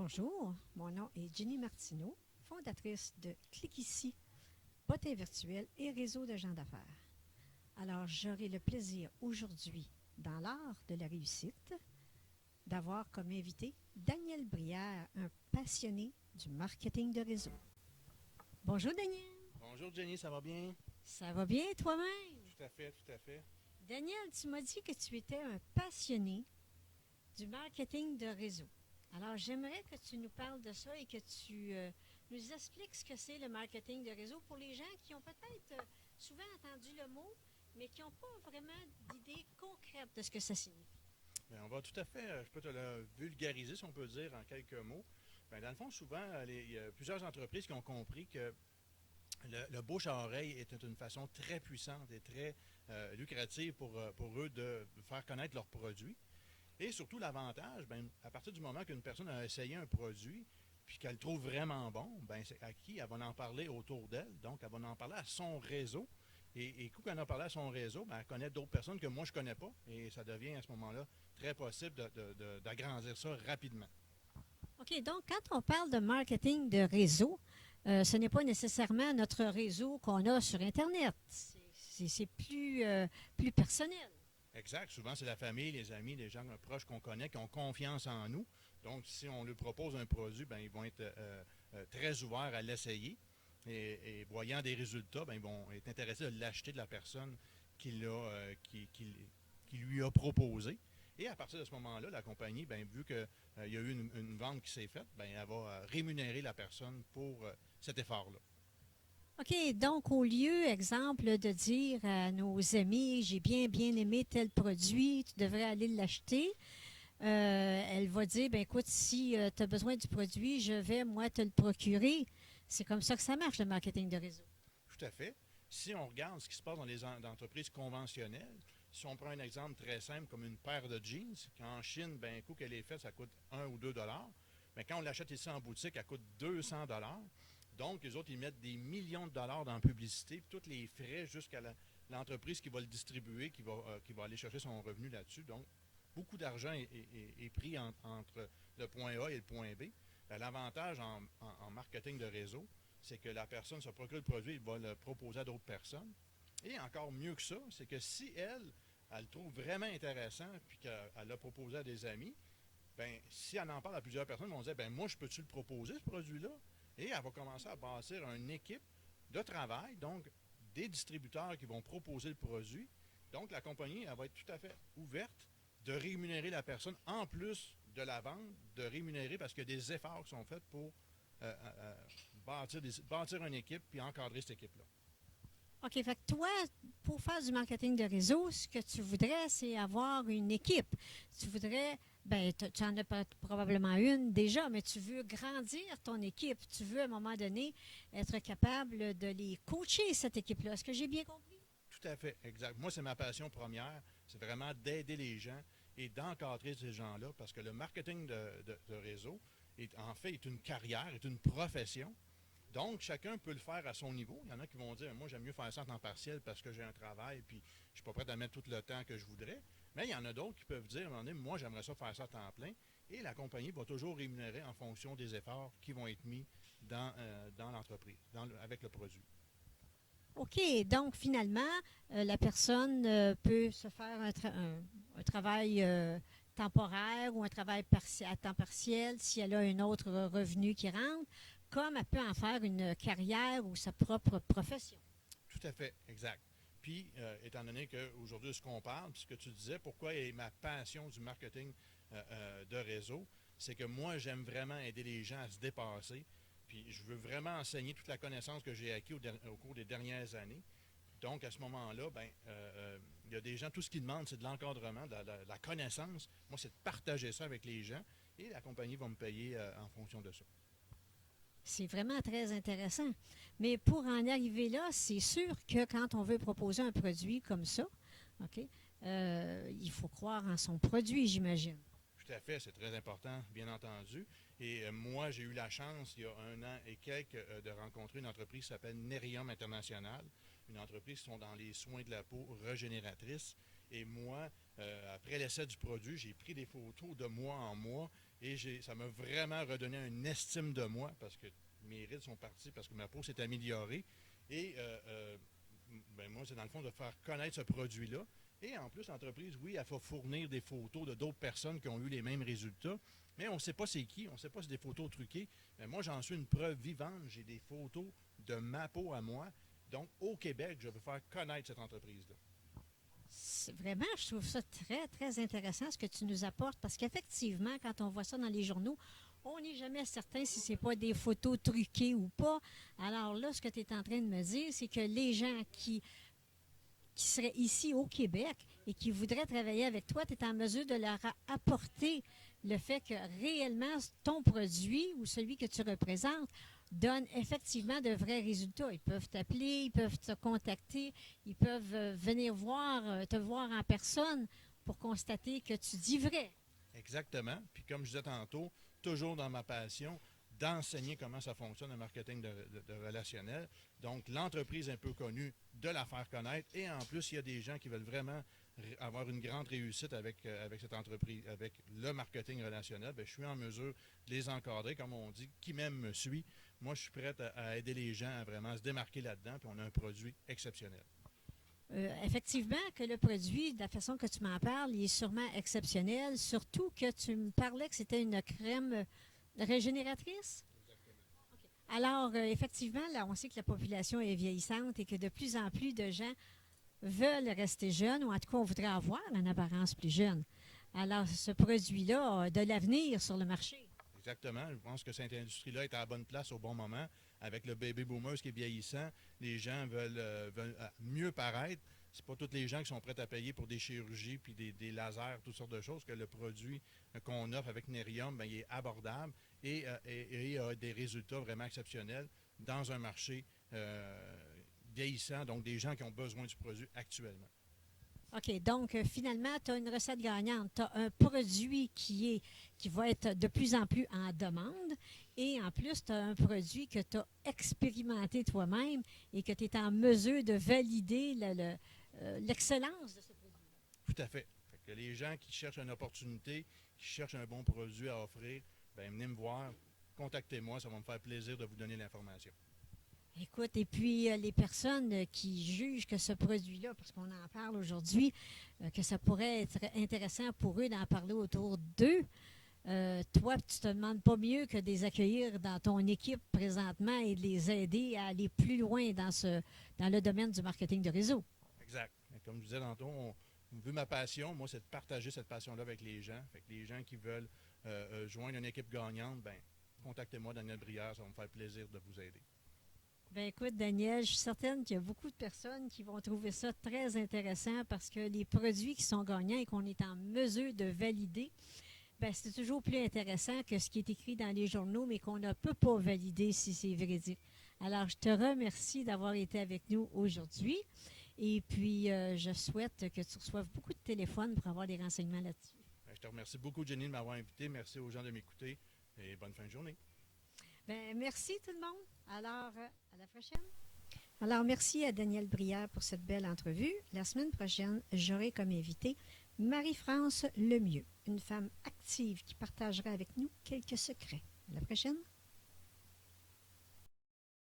Bonjour, mon nom est Jenny Martineau, fondatrice de Clique ici, bottin virtuel et réseau de gens d'affaires. Alors, j'aurai le plaisir aujourd'hui, dans l'art de la réussite, d'avoir comme invité Daniel Brière, un passionné du marketing de réseau. Bonjour Daniel. Bonjour Jenny, ça va bien? Ça va bien toi-même? Tout à fait, tout à fait. Daniel, tu m'as dit que tu étais un passionné du marketing de réseau. Alors, j'aimerais que tu nous parles de ça et que tu nous expliques ce que c'est le marketing de réseau pour les gens qui ont peut-être souvent entendu le mot, mais qui n'ont pas vraiment d'idée concrète de ce que ça signifie. Bien, on va tout à fait, je peux te le vulgariser, si on peut dire, en quelques mots. Bien, dans le fond, souvent, il y a plusieurs entreprises qui ont compris que le bouche à oreille était une façon très puissante et très lucrative pour eux de faire connaître leurs produits. Et surtout, l'avantage, bien, à partir du moment qu'une personne a essayé un produit, puis qu'elle le trouve vraiment bon, bien, c'est à qui elle va en parler autour d'elle. Donc, elle va en parler à son réseau. Et quand elle en a parlé à son réseau, bien, elle connaît d'autres personnes que moi, je ne connais pas. Et ça devient à ce moment-là très possible d'agrandir ça rapidement. OK, donc quand on parle de marketing de réseau, ce n'est pas nécessairement notre réseau qu'on a sur Internet. C'est plus personnel. Exact. Souvent, c'est la famille, les amis, les gens proches qu'on connaît, qui ont confiance en nous. Donc, si on leur propose un produit, bien, ils vont être très ouverts à l'essayer. Et voyant des résultats, bien, ils vont être intéressés de l'acheter de la personne qui lui a proposé. Et à partir de ce moment-là, la compagnie, bien, vu qu'il y a eu une vente qui s'est faite, bien, elle va rémunérer la personne pour cet effort-là. OK, donc au lieu, exemple, de dire à nos amis, j'ai bien aimé tel produit, tu devrais aller l'acheter, elle va dire, ben écoute, si tu as besoin du produit, je vais, moi, te le procurer. C'est comme ça que ça marche, le marketing de réseau. Tout à fait. Si on regarde ce qui se passe dans les entreprises conventionnelles, si on prend un exemple très simple comme une paire de jeans, qu'en Chine, ben, un coup qu'elle est faite, ça coûte 1 ou 2 dollars. Mais quand on l'achète ici en boutique, elle coûte 200 dollars. Donc, les autres, ils mettent des millions de dollars dans la publicité, puis tous les frais jusqu'à l'entreprise qui va le distribuer, qui va aller chercher son revenu là-dessus. Donc, beaucoup d'argent est pris entre le point A et le point B. L'avantage en marketing de réseau, c'est que la personne se procure le produit, il va le proposer à d'autres personnes. Et encore mieux que ça, c'est que si elle le trouve vraiment intéressant, puis qu'elle l'a proposé à des amis, ben si elle en parle à plusieurs personnes, ils vont dire, ben moi, je peux-tu le proposer, ce produit-là? Et elle va commencer à bâtir une équipe de travail, donc des distributeurs qui vont proposer le produit. Donc, la compagnie, elle va être tout à fait ouverte de rémunérer la personne en plus de la vente, de rémunérer parce qu'il y a des efforts qui sont faits pour bâtir une équipe puis encadrer cette équipe-là. OK, fait que toi, pour faire du marketing de réseau, ce que tu voudrais, c'est avoir une équipe. Tu voudrais, ben, tu en as probablement une déjà, mais tu veux grandir ton équipe. Tu veux, à un moment donné, être capable de les coacher, cette équipe-là. Est-ce que j'ai bien compris? Tout à fait, exact. Moi, c'est ma passion première, c'est vraiment d'aider les gens et d'encadrer ces gens-là parce que le marketing de réseau, en fait, est une carrière, est une profession. Donc, chacun peut le faire à son niveau. Il y en a qui vont dire, moi, j'aime mieux faire ça en temps partiel parce que j'ai un travail puis je ne suis pas prêt à mettre tout le temps que je voudrais. Mais il y en a d'autres qui peuvent dire, à un moment donné, moi, j'aimerais ça faire ça à temps plein. Et la compagnie va toujours rémunérer en fonction des efforts qui vont être mis dans l'entreprise, avec le produit. OK, donc finalement, la personne peut se faire un travail temporaire ou un travail à temps partiel si elle a un autre revenu qui rentre, comme elle peut en faire une carrière ou sa propre profession. Tout à fait, exact. Puis, étant donné qu'aujourd'hui, ce qu'on parle, puis ce que tu disais, pourquoi est ma passion du marketing de réseau, c'est que moi, j'aime vraiment aider les gens à se dépasser. Puis, je veux vraiment enseigner toute la connaissance que j'ai acquis au cours des dernières années. Donc, à ce moment-là, ben, il y a des gens, tout ce qu'ils demandent, c'est de l'encadrement, de la connaissance. Moi, c'est de partager ça avec les gens et la compagnie va me payer en fonction de ça. C'est vraiment très intéressant. Mais pour en arriver là, c'est sûr que quand on veut proposer un produit comme ça, OK, il faut croire en son produit, j'imagine. Tout à fait, c'est très important, bien entendu. Et moi, j'ai eu la chance, il y a 1 an et quelques, de rencontrer une entreprise qui s'appelle Nerium International, une entreprise qui sont dans les soins de la peau régénératrices. Et moi, après l'essai du produit, j'ai pris des photos de moi en moi Et ça m'a vraiment redonné une estime de moi parce que mes rides sont parties, parce que ma peau s'est améliorée. Et ben moi, c'est dans le fond de faire connaître ce produit-là. Et en plus, l'entreprise, oui, elle va fournir des photos de d'autres personnes qui ont eu les mêmes résultats. Mais on ne sait pas c'est qui, on ne sait pas si c'est des photos truquées. Mais moi, j'en suis une preuve vivante. J'ai des photos de ma peau à moi. Donc, au Québec, je veux faire connaître cette entreprise-là. Vraiment, je trouve ça très, très intéressant ce que tu nous apportes parce qu'effectivement, quand on voit ça dans les journaux, on n'est jamais certain si ce n'est pas des photos truquées ou pas. Alors là, ce que tu es en train de me dire, c'est que les gens qui seraient ici au Québec et qui voudraient travailler avec toi, tu es en mesure de leur apporter le fait que réellement ton produit ou celui que tu représentes donne effectivement de vrais résultats. Ils peuvent t'appeler, ils peuvent te contacter, ils peuvent venir te voir en personne pour constater que tu dis vrai. Exactement. Puis comme je disais tantôt, toujours dans ma passion d'enseigner comment ça fonctionne le marketing de relationnel. Donc, l'entreprise un peu connue, de la faire connaître. Et en plus, il y a des gens qui veulent vraiment avoir une grande réussite avec cette entreprise, avec le marketing relationnel. Bien, je suis en mesure de les encadrer, comme on dit. Qui même me suit, moi, je suis prêt à aider les gens à vraiment se démarquer là-dedans. Puis on a un produit exceptionnel. Effectivement, que le produit, de la façon que tu m'en parles, il est sûrement exceptionnel. Surtout que tu me parlais que c'était une crème régénératrice. Alors, effectivement, là, on sait que la population est vieillissante et que de plus en plus de gens veulent rester jeunes, ou en tout cas, on voudrait avoir une apparence plus jeune. Alors, ce produit-là a de l'avenir sur le marché. Exactement. Je pense que cette industrie-là est à la bonne place au bon moment. Avec le baby boomer qui est vieillissant, les gens veulent mieux paraître. C'est pas tous les gens qui sont prêts à payer pour des chirurgies puis des lasers, toutes sortes de choses, que le produit qu'on offre avec Nerium, bien, il est abordable et a des résultats vraiment exceptionnels dans un marché vieillissant, donc des gens qui ont besoin du produit actuellement. OK, donc finalement, tu as une recette gagnante. Tu as un produit qui va être de plus en plus en demande et en plus, tu as un produit que tu as expérimenté toi-même et que tu es en mesure de valider l'excellence de ce produit. Tout à fait. Fait que les gens qui cherchent une opportunité, qui cherchent un bon produit à offrir, bien, venez me voir, contactez-moi, ça va me faire plaisir de vous donner l'information. Écoute, et puis les personnes qui jugent que ce produit-là, parce qu'on en parle aujourd'hui, que ça pourrait être intéressant pour eux d'en parler autour d'eux, toi, tu te demandes pas mieux que de les accueillir dans ton équipe présentement et de les aider à aller plus loin dans le domaine du marketing de réseau. Exact. Comme je disais tantôt, vu ma passion, moi, c'est de partager cette passion-là avec les gens. Fait que les gens qui veulent joindre une équipe gagnante, ben, contactez-moi, Daniel Brière, ça va me faire plaisir de vous aider. Ben écoute, Daniel, je suis certaine qu'il y a beaucoup de personnes qui vont trouver ça très intéressant parce que les produits qui sont gagnants et qu'on est en mesure de valider, ben c'est toujours plus intéressant que ce qui est écrit dans les journaux, mais qu'on ne peut pas valider si c'est véridique. Alors, je te remercie d'avoir été avec nous aujourd'hui. Et puis, je souhaite que tu reçoives beaucoup de téléphones pour avoir des renseignements là-dessus. Ben, je te remercie beaucoup, Jenny, de m'avoir invité. Merci aux gens de m'écouter et bonne fin de journée. Ben, merci tout le monde. Alors, à la prochaine. Alors, merci à Daniel Brière pour cette belle entrevue. La semaine prochaine, j'aurai comme invité Marie-France Lemieux, une femme active qui partagera avec nous quelques secrets. À la prochaine.